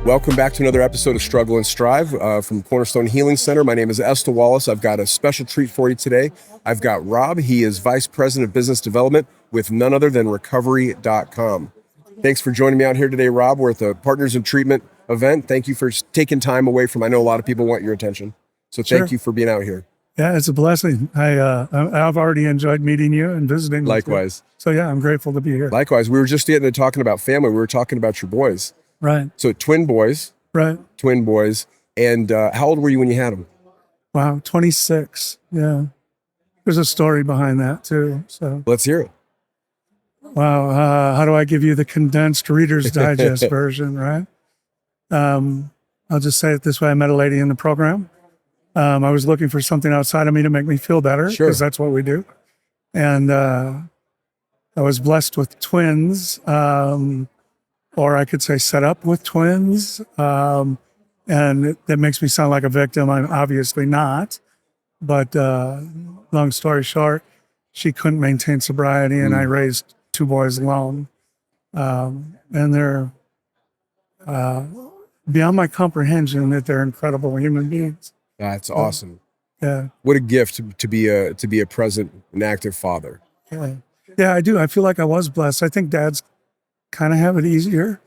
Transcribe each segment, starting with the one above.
Welcome back to another episode of Struggle and Strive from Cornerstone Healing Center. My name is Esther Wallace. I've got a special treat for you today. I've got Robb. He is Vice President of Business Development with none other than recovery.com. Thanks for joining me out here today, Robb. We're at the Partners in Treatment event. Thank you for taking time away from, I know a lot of people want your attention. So thank you for being out here. Yeah, it's a blessing. I've already enjoyed meeting you and visiting. Likewise. So yeah, I'm grateful to be here. Likewise. We were just getting to talking about family. We were talking about your boys. Right. So twin boys. Right. Twin boys. And how old were you when you had them? Wow, 26. Yeah. There's a story behind that too. So let's hear it. Wow. How do I give you the condensed Reader's Digest version, right? I'll just say it this way. I met a lady in the program. I was looking for something outside of me to make me feel better, because that's what we do. And I was blessed with twins, or I could say set up with twins. And that makes me sound like a victim. I'm obviously not. But long story short, she couldn't maintain sobriety, and I raised two boys alone. And they're beyond my comprehension that they're incredible human beings. That's awesome. Yeah. What a gift to be a present and active father. Yeah, I do. I feel like I was blessed. I think dads kind of have it easier.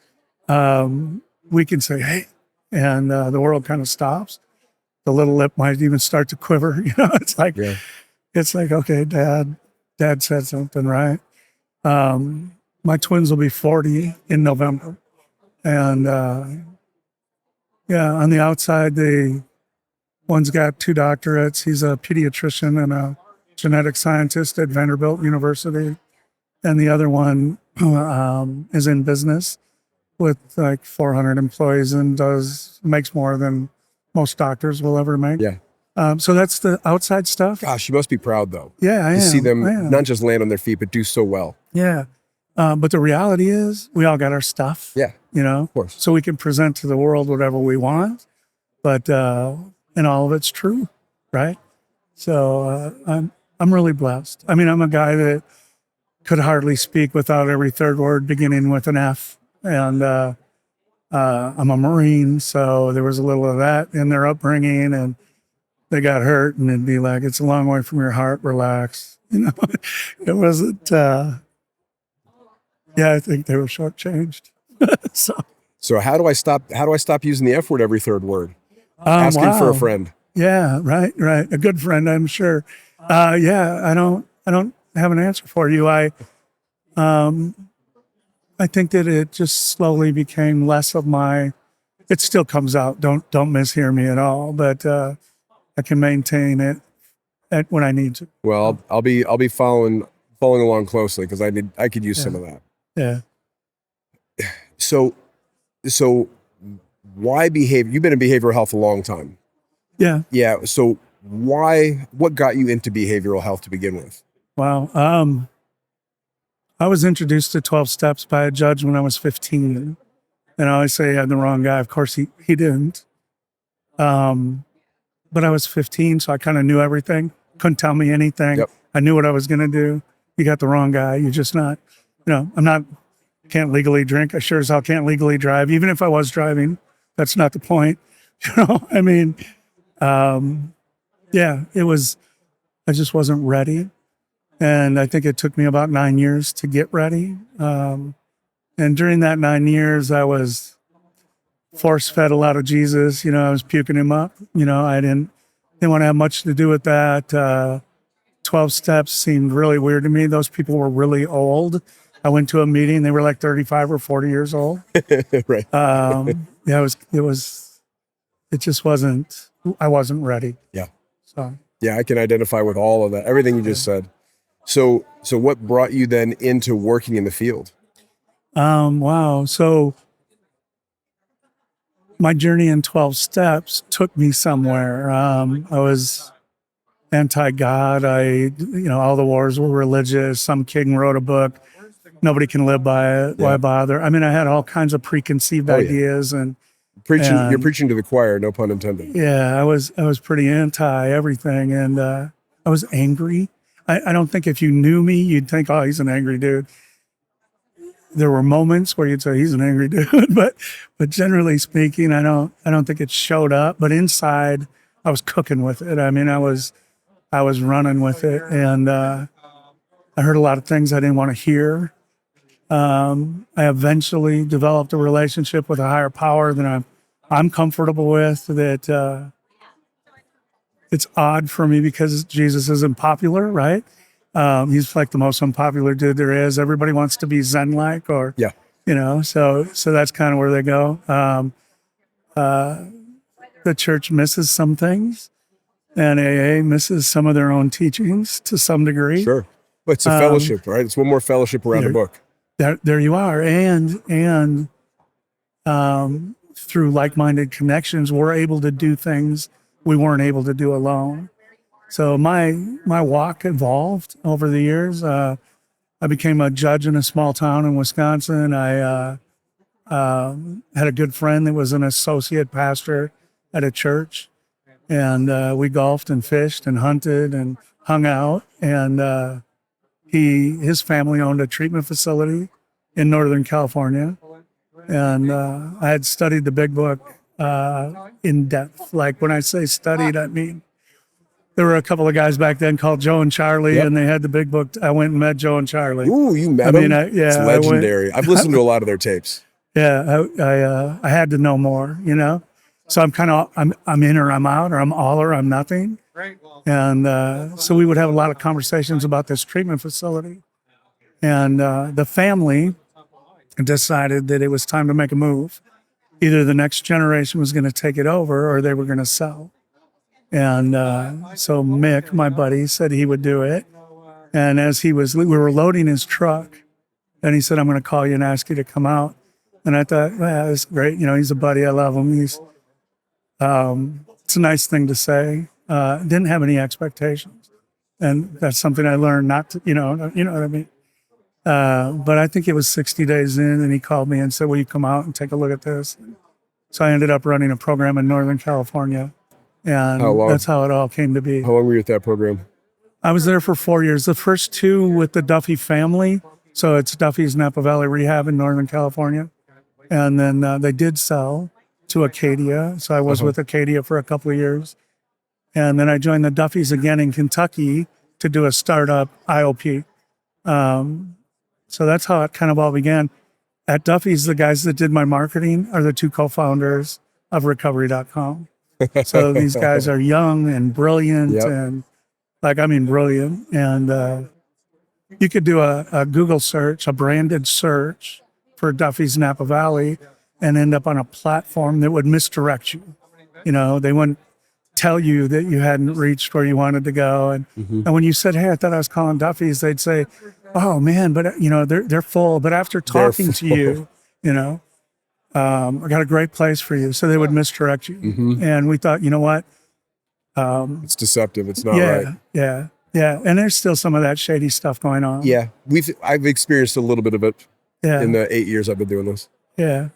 We can say, hey, and the world kind of stops. The little lip might even start to quiver. It's like, okay, dad said something, right? My twins will be 40 in November. And on the outside, one's got 2 doctorates. He's a pediatrician and a genetic scientist at Vanderbilt University. And the other one is in business with like 400 employees and makes more than most doctors will ever make. Yeah. So that's the outside stuff. Gosh, you must be proud though. Yeah, I am. To see them not just land on their feet, but do so well. Yeah. But the reality is we all got our stuff. Yeah. Of course. So we can present to the world whatever we want, but and all of it's true, right? So I'm really blessed. I mean, I'm a guy that could hardly speak without every third word beginning with an F. And I'm a Marine, so there was a little of that in their upbringing, and they got hurt, and it'd be like, it's a long way from your heart, relax. It wasn't, I think they were shortchanged. So how do I stop using the F word every third word? Asking for a friend. Yeah, right. A good friend, I'm sure. I don't have an answer for you. I think that it just slowly became less of it still comes out. Don't mishear me at all, but I can maintain it when I need to. Well, I'll be following along closely, because I could use some of that. Yeah. So why behavior? You've been in behavioral health a long time. Yeah. Yeah. So what got you into behavioral health to begin with? Wow. I was introduced to 12 steps by a judge when I was 15. And I always say I had the wrong guy. Of course, he didn't. But I was 15, so I kind of knew everything. Couldn't tell me anything. Yep. I knew what I was going to do. You got the wrong guy. You're just not, can't legally drink. I sure as hell can't legally drive. Even if I was driving, that's not the point. I mean, I just wasn't ready. And I think it took me about 9 years to get ready. And during that 9 years, I was force-fed a lot of Jesus. I was puking him up. I didn't want to have much to do with that. 12 steps seemed really weird to me. Those people were really old. I went to a meeting. They were like 35 or 40 years old. Right. It just wasn't, I wasn't ready. Yeah. So. Yeah, I can identify with all of that. Everything you just said. So what brought you then into working in the field? Wow. So my journey in 12 steps took me somewhere. I was anti-God. All the wars were religious. Some king wrote a book. Nobody can live by it. Why bother? I mean, I had all kinds of preconceived ideas and you're preaching to the choir, no pun intended. Yeah, I was pretty anti everything, and I was angry. I don't think if you knew me, you'd think, oh, he's an angry dude. there were moments where you'd say he's an angry dude, but generally speaking, I don't think it showed up. But inside, I was cooking with it. I mean, I was running with it, and I heard a lot of things I didn't want to hear. I eventually developed a relationship with a higher power that I'm comfortable with. That it's odd for me because Jesus isn't popular, right? He's like the most unpopular dude there is. Everybody wants to be Zen-like, or Yeah. so that's kind of where they go. The church misses some things, and AA misses some of their own teachings to some degree. Sure. But it's a fellowship, right? It's one more fellowship around the book. There you are, and through like-minded connections, we're able to do things we weren't able to do alone. So my walk evolved over the years. I became a judge in a small town in Wisconsin. I had a good friend that was an associate pastor at a church, and we golfed and fished and hunted and hung out. And his family owned a treatment facility in Northern California, and I had studied the big book in depth. Like when I say studied, I mean there were a couple of guys back then called Joe and Charlie, and they had the big book. I went and met Joe and Charlie. Ooh, you met them? Yeah, it's legendary. I've listened to a lot of their tapes. Yeah, I had to know more, So I'm kind of I'm in or I'm out, or I'm all or I'm nothing. And so we would have a lot of conversations about this treatment facility, and the family decided that it was time to make a move. Either the next generation was going to take it over, or they were going to sell. And so Mick, my buddy, said he would do it. And as we were loading his truck, and he said, "I'm going to call you and ask you to come out." And I thought, well, that's great. He's a buddy. I love him. It's a nice thing to say. Didn't have any expectations. And that's something I learned not to, you know what I mean? But I think it was 60 days in, and he called me and said, "Will you come out and take a look at this?" So I ended up running a program in Northern California. And that's how it all came to be. How long were you at that program? I was there for 4 years. The first 2 with the Duffy family. So it's Duffy's Napa Valley Rehab in Northern California. And then they did sell to Acadia. So I was with Acadia for a couple of years. And then I joined the Duffys again in Kentucky to do a startup IOP. So that's how it kind of all began. At Duffy's, the guys that did my marketing are the 2 co-founders of recovery.com. So these guys are young and brilliant, and brilliant. And you could do a Google search, a branded search for Duffy's Napa Valley, and end up on a platform that would misdirect you. They wouldn't tell you that you hadn't reached where you wanted to go. And and when you said, "Hey, I thought I was calling Duffy's," they'd say, "Oh man, but they're full." But after talking to you, I got a great place for you. So they would misdirect you. And we thought, you know what? It's deceptive. It's not right. Yeah. And there's still some of that shady stuff going on. Yeah. I've experienced a little bit of it in the 8 years I've been doing this. Yeah.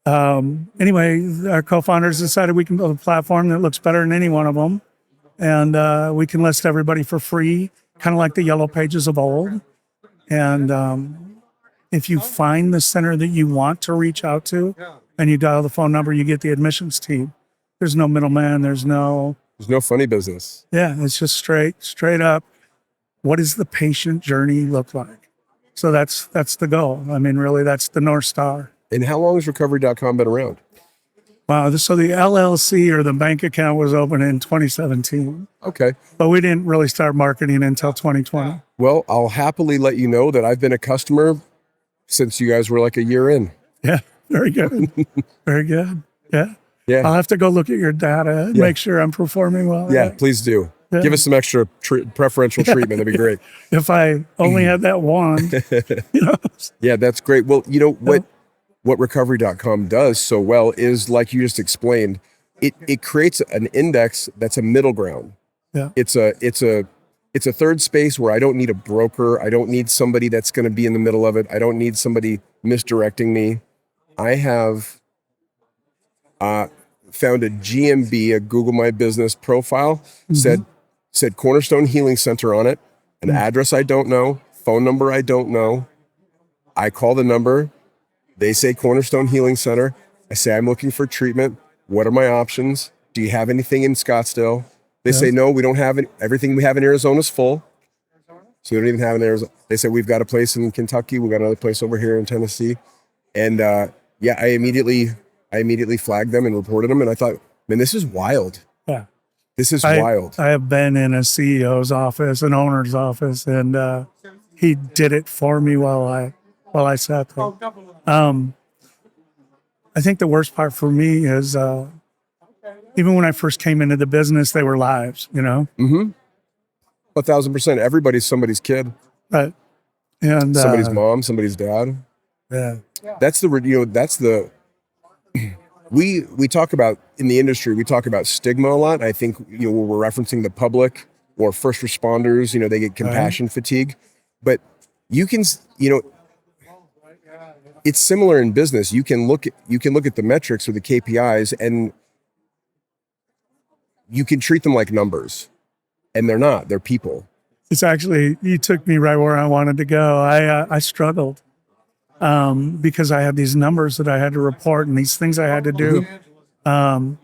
Anyway, our co-founders decided we can build a platform that looks better than any one of them. And we can list everybody for free, kind of like the yellow pages of old. And if you find the center that you want to reach out to and you dial the phone number, you get the admissions team. There's no middleman. There's no funny business. Yeah, it's just straight up. What does the patient journey look like? So that's the goal. I mean, really, that's the North Star. And how long has recovery.com been around? Wow. So the LLC, or the bank account, was open in 2017. Okay. But we didn't really start marketing until 2020. Well, I'll happily let you know that I've been a customer since you guys were like a year in. Yeah. Very good. Very good. Yeah. Yeah. I'll have to go look at your data and make sure I'm performing well. Yeah, please do. Yeah. Give us some extra preferential treatment. That'd be great. If I only had that wand. Yeah, that's great. Well, what recovery.com does so well is, like you just explained, it creates an index that's a middle ground. Yeah. It's a third space where I don't need a broker. I don't need somebody that's going to be in the middle of it. I don't need somebody misdirecting me. I have found a GMB, a Google My Business profile, said Cornerstone Healing Center on it, an address I don't know, phone number I don't know. I call the number. They say Cornerstone Healing Center. I say, I'm looking for treatment. What are my options? Do you have anything in Scottsdale? They say, no, we don't have it. Everything we have in Arizona is full. So we don't even have in Arizona. They said, we've got a place in Kentucky. We've got another place over here in Tennessee. And yeah, I immediately flagged them and reported them. And I thought, man, this is wild. Yeah. This is wild. I have been in a CEO's office, an owner's office, and he did it for me while I sat there. I think the worst part for me is even when I first came into the business, they were lives, you know? Mm-hmm. 1,000%. Everybody's somebody's kid. Right. And somebody's mom, somebody's dad. Yeah. That's the we talk about in the industry, we talk about stigma a lot. I think, when we're referencing the public or first responders, they get compassion fatigue, but you can, it's similar in business. You can look at the metrics or the KPIs and you can treat them like numbers, and they're not, they're people. It's actually, you took me right where I wanted to go. I struggled because I had these numbers that I had to report and these things I had to do. And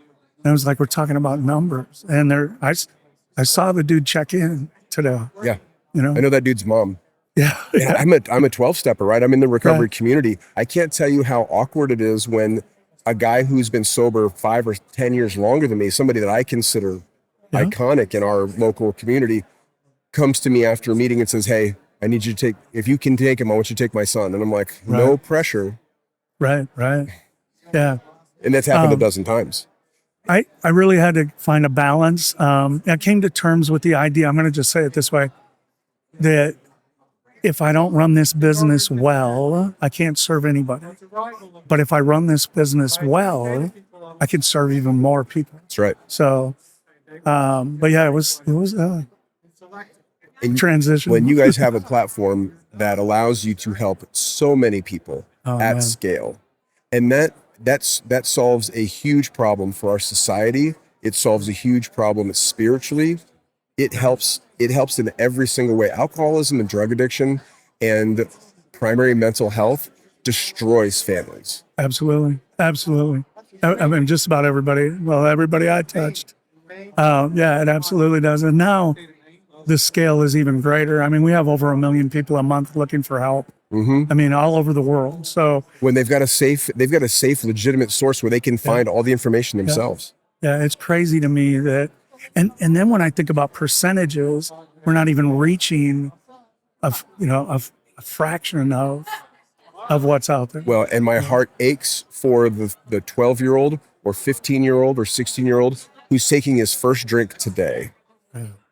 it was like, we're talking about numbers. And I saw the dude check in today. Yeah. I know that dude's mom. Yeah. I'm a 12-stepper, right? I'm in the recovery community. I can't tell you how awkward it is when a guy who's been sober 5 or 10 years longer than me, somebody that I consider iconic in our local community, comes to me after a meeting and says, hey, I need you to if you can take him, I want you to take my son. And I'm like, no pressure. Right. Yeah. And that's happened a dozen times. I really had to find a balance. I came to terms with the idea, I'm going to just say it this way, that if I don't run this business well, I can't serve anybody. But if I run this business well, I can serve even more people. That's right. So, but yeah, it was transition. When you guys have a platform that allows you to help so many people at scale, and that solves a huge problem for our society. It solves a huge problem spiritually. It helps in every single way. Alcoholism and drug addiction and primary mental health destroys families. Absolutely. I mean, just about everybody I touched. Yeah, it absolutely does. And now the scale is even greater. I mean, we have over 1 million people a month looking for help. I mean, all over the world. So when they've got a safe, legitimate source where they can find all the information themselves. Yeah, it's crazy to me that, and then when I think about percentages, we're not even reaching a fraction of what's out there. Well, and my heart aches for the 12-year-old or 15-year-old or 16-year-old who's taking his first drink today,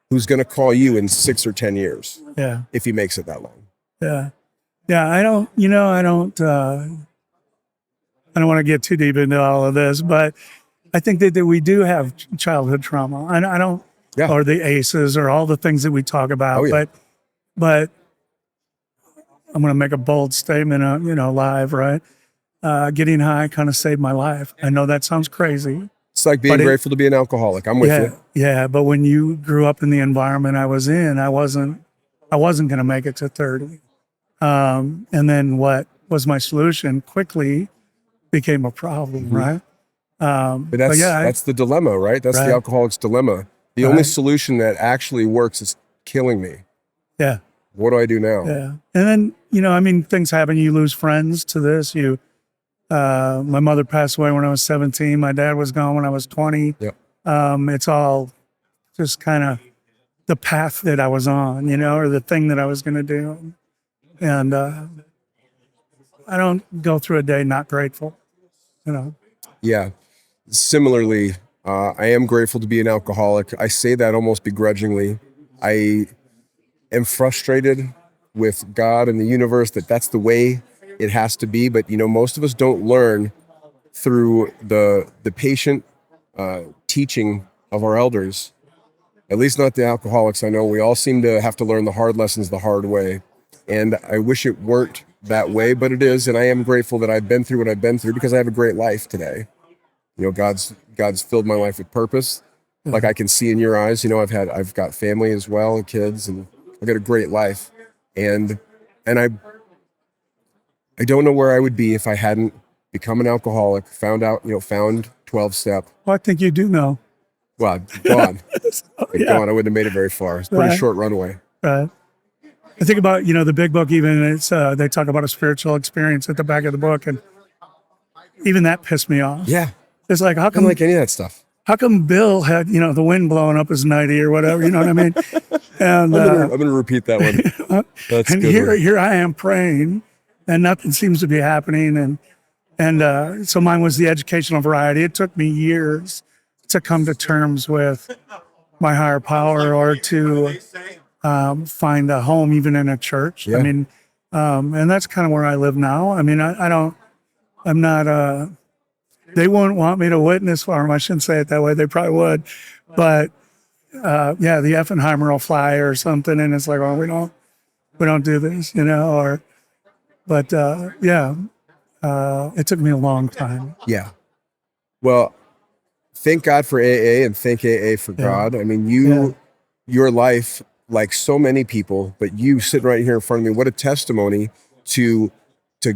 who's going to call you in 6 or 10 years. Yeah. If he makes it that long. Yeah. Yeah. I don't want to get too deep into all of this, but I think that we do have childhood trauma. I don't, or the ACEs or all the things that we talk about, but I'm going to make a bold statement, live, right? Getting high kind of saved my life. I know that sounds crazy. It's like being grateful to be an alcoholic. I'm with you. Yeah. But when you grew up in the environment I was in, I wasn't going to make it to 30. And then what was my solution quickly became a problem, right? But that's the dilemma, right? That's the alcoholic's dilemma. The only solution that actually works is killing me. Yeah. What do I do now? Yeah. And then, things happen. You lose friends to this. My mother passed away when I was 17. My dad was gone when I was 20. Yep. It's all just kind of the path that I was on, or the thing that I was going to do. And I don't go through a day not grateful, Yeah. Similarly, I am grateful to be an alcoholic. I say that almost begrudgingly. I am frustrated with God and the universe that's the way it has to be. But, most of us don't learn through the patient teaching of our elders, at least not the alcoholics. I know we all seem to have to learn the hard lessons the hard way. And I wish it weren't that way, but it is. And I am grateful that I've been through what I've been through because I have a great life today. God's filled my life with purpose. Like I can see in your eyes, I've got family as well and kids, and I've got a great life. And I don't know where I would be if I hadn't become an alcoholic, found 12 step. Well, I think you do know. Well, gone. Yeah. Gone. I wouldn't have made it very far. It's a pretty Right. short runway. Right. I think about, the big book, even it's, they talk about a spiritual experience at the back of the book. And even that pissed me off. Yeah. It's like, I don't like any of that stuff. how come Bill had, the wind blowing up his nightie or whatever, you know what I mean? And, I'm going to repeat that one. That's and good. here I am praying and nothing seems to be happening. And so mine was the educational variety. It took me years to come to terms with my higher power or to find a home even in a church. Yeah. I mean, and that's kind of where I live now. I mean, I'm not, they wouldn't want me to witness for them. I shouldn't say it that way. They probably would. But yeah, the Effenheimer will fly or something. And it's like, oh, we don't do this, but yeah, it took me a long time. Yeah. Well, thank God for AA and thank AA for God. I mean, your life, like so many people, but you sitting right here in front of me, what a testimony to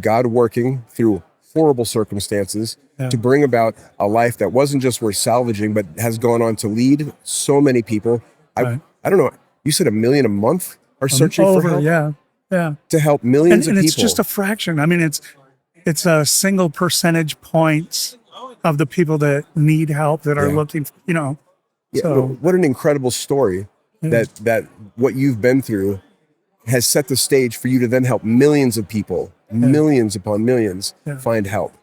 God working through horrible circumstances to bring about a life that wasn't just worth salvaging, but has gone on to lead so many people. Right. I don't know. You said 1 million a month are searching for help? Yeah. To help millions of and people. it's just a fraction. I mean, it's a single percentage points of the people that need help that are looking for, Yeah, so what an incredible story that what you've been through has set the stage for you to then help millions of people, millions upon millions find help.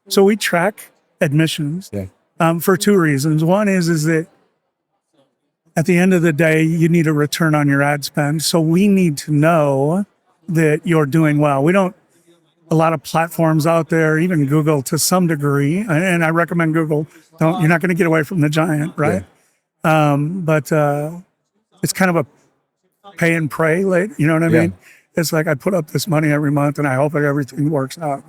So we track admissions for two reasons. One is that at the end of the day, you need a return on your ad spend. So we need to know that you're doing well. We don't, a lot of platforms out there, even Google to some degree, and I recommend Google. You're not going to get away from the giant, right? Yeah. But it's kind of a pay and pray, you know what I mean? It's like I put up this money every month and I hope that everything works out.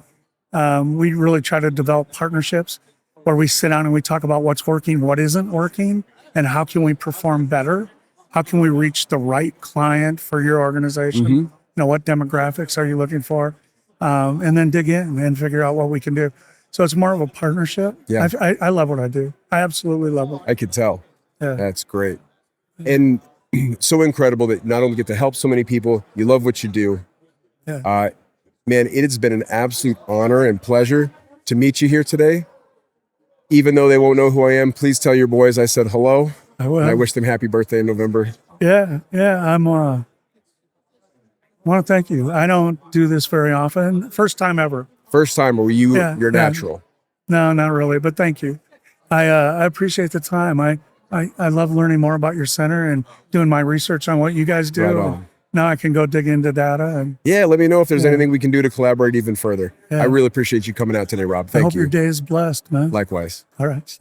We really try to develop partnerships where we sit down and we talk about what's working, what isn't working, and how can we perform better? How can we reach the right client for your organization? Mm-hmm. What demographics are you looking for? And then dig in and figure out what we can do. So it's more of a partnership. Yeah. I love what I do. I absolutely love it. I could tell. Yeah. That's great. And so incredible that not only get to help so many people, you love what you do. Yeah. Man, it has been an absolute honor and pleasure to meet you here today. Even though they won't know who I am, please tell your boys I said hello. I will. And I wish them happy birthday in November. Yeah. I want to thank you. I don't do this very often. First time ever. First time, or you're natural? No, not really, but thank you. I appreciate the time. I love learning more about your center and doing my research on what you guys do. Right on. Now I can go dig into data. And let me know if there's anything we can do to collaborate even further. I really appreciate you coming out today, Robb. Thank you. I hope your day is blessed, man. Likewise. All right.